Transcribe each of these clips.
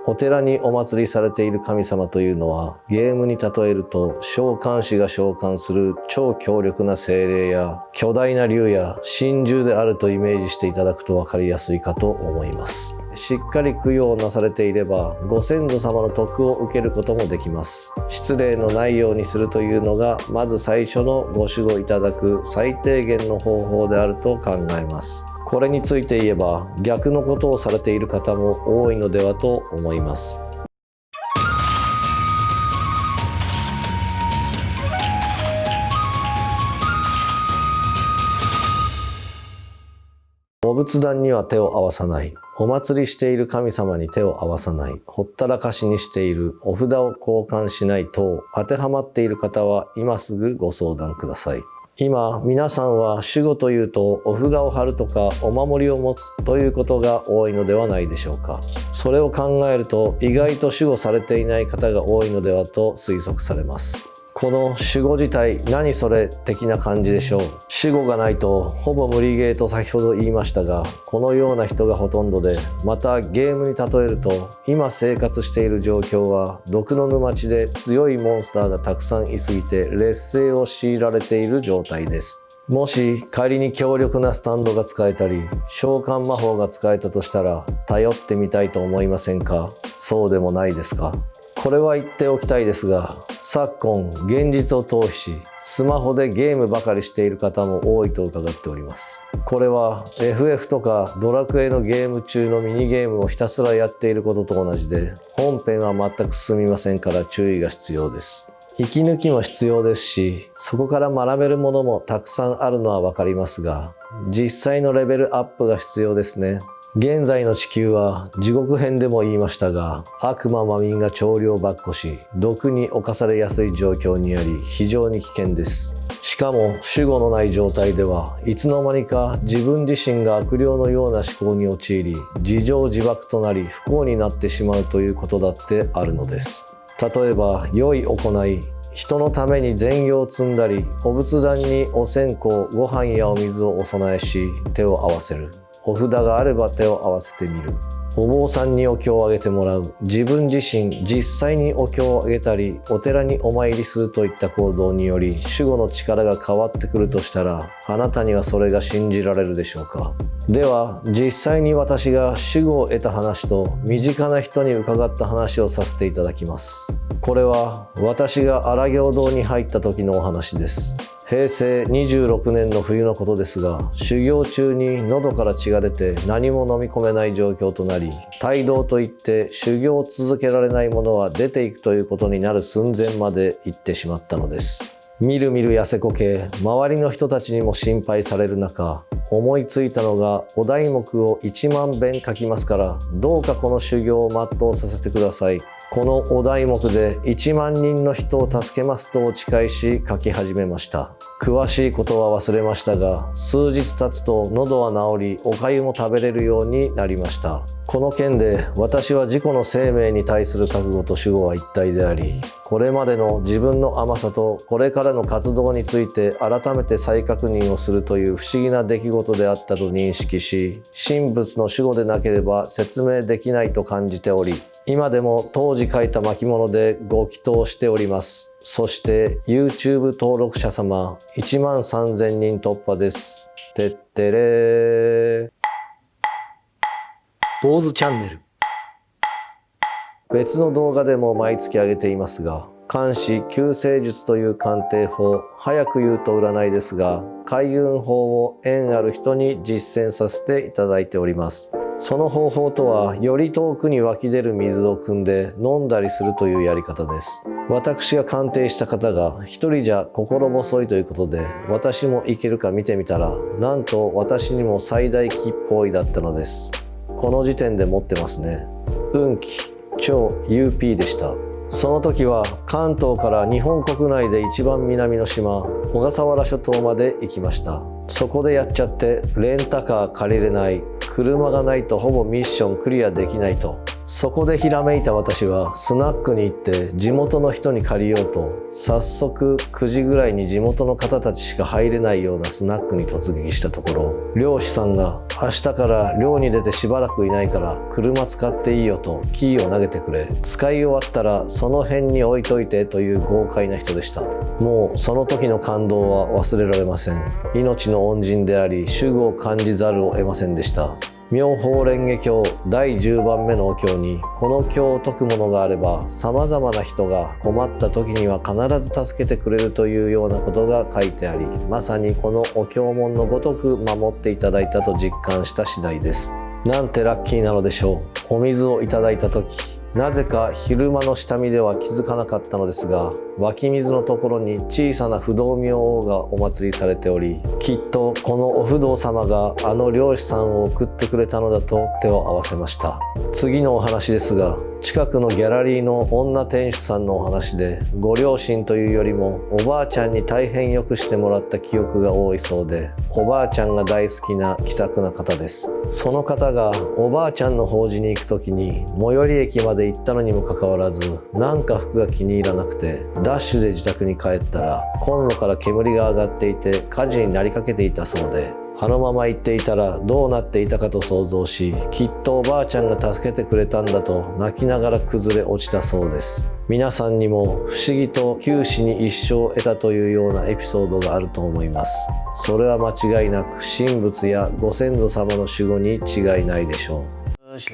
お寺にお祭りされている神様というのは、ゲームに例えると召喚師が召喚する超強力な精霊や巨大な竜や神獣であるとイメージしていただくと分かりやすいかと思います。しっかり供養なされていればご先祖様の徳を受けることもできます。失礼のないようにするというのがまず最初のご守護いただく最低限の方法であると考えます。これについて言えば逆のことをされている方も多いのではと思います。お仏壇には手を合わさない、お祭りしている神様に手を合わさない、ほったらかしにしている、お札を交換しない等、当てはまっている方は今すぐご相談ください。今皆さんは守護というとお札を貼るとかお守りを持つということが多いのではないでしょうか。それを考えると意外と守護されていない方が多いのではと推測されます。この守護自体何それ的な感じでしょう。守護がないとほぼ無理ゲーと先ほど言いましたが、このような人がほとんどで、またゲームに例えると今生活している状況は毒の沼地で強いモンスターがたくさんいすぎて劣勢を強いられている状態です。もし仮に強力なスタンドが使えたり召喚魔法が使えたとしたら頼ってみたいと思いませんか？そうでもないですか？これは言っておきたいですが、昨今現実を逃避しスマホでゲームばかりしている方も多いと伺っております。これは FF とかドラクエのゲーム中のミニゲームをひたすらやっていることと同じで、本編は全く進みませんから注意が必要です。息抜きも必要ですし、そこから学べるものもたくさんあるのは分かりますが、実際のレベルアップが必要ですね。現在の地球は地獄編でも言いましたが、悪魔魔民が長領ばっこし、毒に侵されやすい状況にあり、非常に危険です。しかも守護のない状態ではいつの間にか自分自身が悪霊のような思考に陥り、自情自爆となり不幸になってしまうということだってあるのです。例えば良い行い、人のために善行を積んだり、お仏壇にお線香、ご飯やお水をお供えし手を合わせる。お札があれば手を合わせてみる。お坊さんにお経をあげてもらう。自分自身実際にお経をあげたりお寺にお参りするといった行動により守護の力が変わってくるとしたら、あなたにはそれが信じられるでしょうか。では実際に私が守護を得た話と身近な人に伺った話をさせていただきます。これは私が荒行堂に入った時のお話です。平成26年の冬のことですが、修行中に喉から血が出て何も飲み込めない状況となり、帯同といって修行を続けられない者は出ていくということになる寸前まで行ってしまったのです。みるみる痩せこけ、周りの人たちにも心配される中、思いついたのがお題目を1万遍書きますから、どうかこの修行を全うさせてください。このお題目で1万人の人を助けますとお誓いし書き始めました。詳しいことは忘れましたが、数日経つと喉は治り、お粥も食べれるようになりました。この件で私は自己の生命に対する覚悟と守護は一体であり、これまでの自分の甘さとこれからの活動について改めて再確認をするという不思議な出来事であったと認識し、神仏の守護でなければ説明できないと感じており、今でも当時書いた巻物でご祈祷しております。そして YouTube 登録者様1万3000人突破です。てってれー。坊主チャンネル。別の動画でも毎月上げていますが、漢詩救世術という鑑定法、早く言うと占いですが、開運法を縁ある人に実践させていただいております。その方法とは、より遠くに湧き出る水を汲んで飲んだりするというやり方です。私が鑑定した方が一人じゃ心細いということで、私もいけるか見てみたら、なんと私にも最大吉報だったのです。この時点で持ってますね。運気超 UP でした。その時は関東から日本国内で一番南の島、小笠原諸島まで行きました。そこでやっちゃってレンタカー借りれない、車がないとほぼミッションクリアできないと。そこでひらめいた私はスナックに行って地元の人に借りようと、早速9時ぐらいに地元の方たちしか入れないようなスナックに突撃したところ、漁師さんが明日から漁に出てしばらくいないから車使っていいよとキーを投げてくれ、使い終わったらその辺に置いといてという豪快な人でした。もうその時の感動は忘れられません。命の恩人であり守護を感じざるを得ませんでした。妙法蓮華経第10番目のお経に、この経を説くものがあれば様々な人が困った時には必ず助けてくれるというようなことが書いてあり、まさにこのお経文のごとく守っていただいたと実感した次第です。なんてラッキーなのでしょう。お水をいただいた時、なぜか昼間の下見では気づかなかったのですが、湧き水のところに小さな不動明王がお祭りされており、きっとこのお不動様があの漁師さんを送ってくれたのだと手を合わせました。次のお話ですが、近くのギャラリーの女店主さんのお話で、ご両親というよりもおばあちゃんに大変よくしてもらった記憶が多いそうで、おばあちゃんが大好きな気さくな方です。その方がおばあちゃんの法事に行く時に最寄り駅まで行ったのにもかかわらず、なんか服が気に入らなくてダッシュで自宅に帰ったらコンロから煙が上がっていて火事になりかけていたそうで、あのまま行っていたらどうなっていたかと想像し、きっとおばあちゃんが助けてくれたんだと泣きながら崩れ落ちたそうです。皆さんにも不思議と九死に一生を得たというようなエピソードがあると思います。それは間違いなく神仏やご先祖様の守護に違いないでしょう。坊主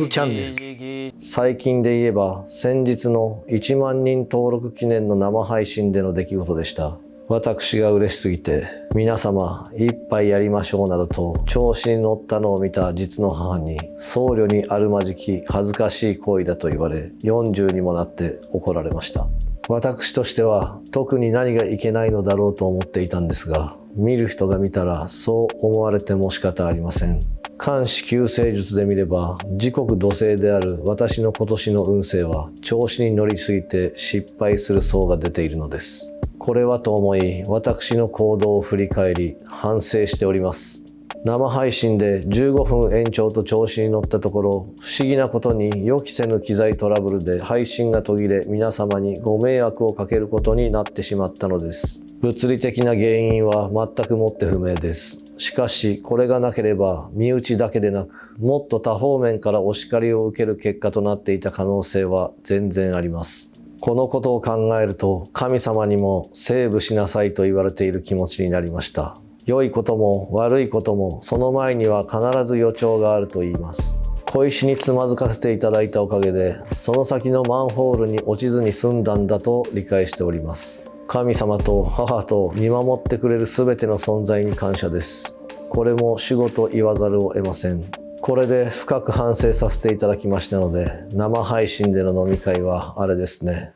チャンネル。最近で言えば先日の1万人登録記念の生配信での出来事でした。私が嬉しすぎて、皆様一杯やりましょうなどと調子に乗ったのを見た実の母に、僧侶にあるまじき恥ずかしい行為だと言われ、40にもなって怒られました。私としては特に何がいけないのだろうと思っていたんですが、見る人が見たらそう思われても仕方ありません。漢詩救世術で見れば、時刻土星である私の今年の運勢は調子に乗りすぎて失敗する相が出ているのです。これはと思い、私の行動を振り返り反省しております。生配信で15分延長と調子に乗ったところ、不思議なことに予期せぬ機材トラブルで配信が途切れ、皆様にご迷惑をかけることになってしまったのです。物理的な原因は全くもって不明です。しかしこれがなければ身内だけでなく、もっと多方面からお叱りを受ける結果となっていた可能性は全然あります。このことを考えると、神様にもセーブしなさいと言われている気持ちになりました。良いことも悪いこともその前には必ず予兆があると言います。小石につまずかせていただいたおかげで、その先のマンホールに落ちずに済んだんだと理解しております。神様と母と見守ってくれるすべての存在に感謝です。これも守護と言わざるを得ません。これで深く反省させていただきましたので、生配信での飲み会はあれですね、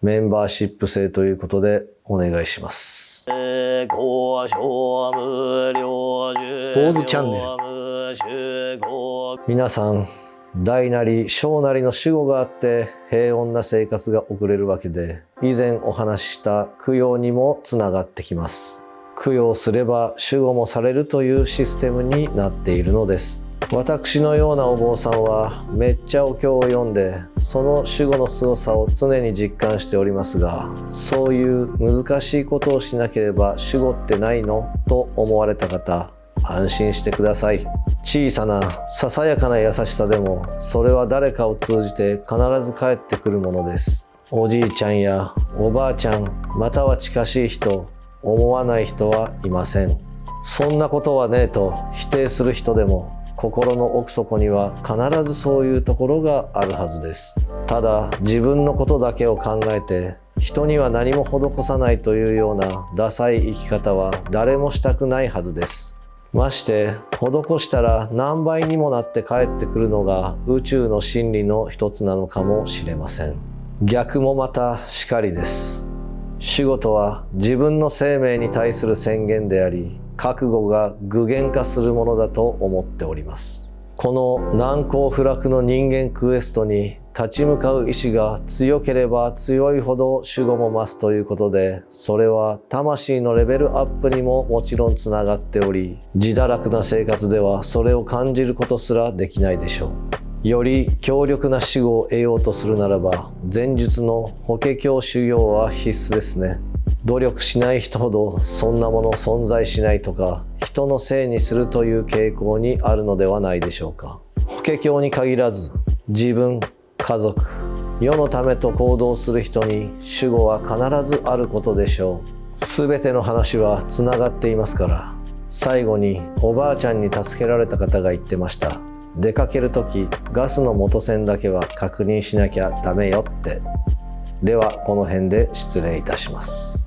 メンバーシップ制ということでお願いします。坊主チャンネル。皆さん、大なり小なりの守護があって平穏な生活が送れるわけで、以前お話しした供養にもつながってきます。供養すれば守護もされるというシステムになっているのです。私のようなお坊さんはめっちゃお経を読んで、その守護の凄さを常に実感しておりますが、そういう難しいことをしなければ守護ってないのと思われた方、安心してください。小さなささやかな優しさでも、それは誰かを通じて必ず返ってくるものです。おじいちゃんやおばあちゃん、または近しい人、思わない人はいません。そんなことはねえと否定する人でも、心の奥底には必ずそういうところがあるはずです。ただ自分のことだけを考えて人には何も施さないというようなダサい生き方は誰もしたくないはずです。まして施したら何倍にもなって帰ってくるのが宇宙の真理の一つなのかもしれません。逆もまたしかりです。守護とは自分の生命に対する宣言であり、覚悟が具現化するものだと思っております。この難攻不落の人間クエストに立ち向かう意志が強ければ強いほど守護も増すということで、それは魂のレベルアップにももちろんつながっており、自堕落な生活ではそれを感じることすらできないでしょう。より強力な守護を得ようとするならば、前述の法華経修行は必須ですね。努力しない人ほどそんなもの存在しないとか、人のせいにするという傾向にあるのではないでしょうか。法華経に限らず、自分、家族、世のためと行動する人に守護は必ずあることでしょう。すべての話はつながっていますから。最後におばあちゃんに助けられた方が言ってました。出かけるときガスの元栓だけは確認しなきゃダメよって。ではこの辺で失礼いたします。